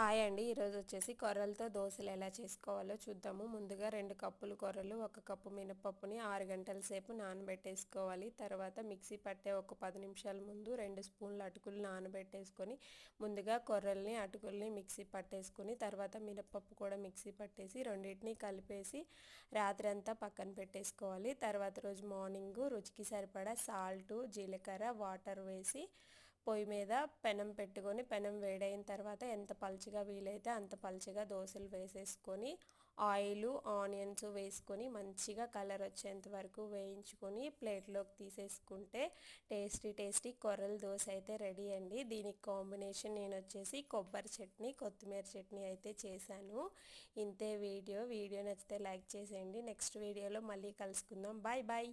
Hi అండి. ఈరోజు వచ్చేసి కొర్రలతో దోశలు ఎలా చేసుకోవాలో చూద్దాము. ముందుగా 2 కప్పులు కొర్రలు, 1 కప్పు మినపప్పుని 6 గంటల సేపు నానబెట్టేసుకోవాలి. తర్వాత మిక్సీ పట్టే ఒక 10 నిమిషాల ముందు 2 స్పూన్ల అటుకులు నానబెట్టేసుకొని ముందుగా కొర్రల్ని అటుకుల్ని మిక్సీ పట్టేసుకొని తర్వాత మినపప్పు కూడా మిక్సీ పట్టేసి రెండింటిని కలిపేసి రాత్రి అంతా పక్కన పెట్టేసుకోవాలి. తర్వాత రోజు మార్నింగ్ రుచికి సరిపడా సాల్టు, జీలకర్ర, వాటర్ వేసి పొయ్యి మీద పెనం పెట్టుకొని పెనం వేడైన తర్వాత ఎంత పలుచగా వీలైతే అంత పలుచగా దోశలు వేసేసుకొని ఆయిల్ ఆనియన్స్ వేసుకొని మంచిగా కలర్ వచ్చేంత వరకు వేయించుకొని ప్లేట్లోకి తీసేసుకుంటే టేస్టీ కొర్రల దోశ అయితే రెడీ అండి. దీనికి కాంబినేషన్ నేను వచ్చేసి కొబ్బరి చట్నీ, కొత్తిమీర చట్నీ అయితే చేశాను. ఇంతే వీడియో నచ్చితే లైక్ చేసేయండి. నెక్స్ట్ వీడియోలో మళ్ళీ కలుసుకుందాం. Bye bye.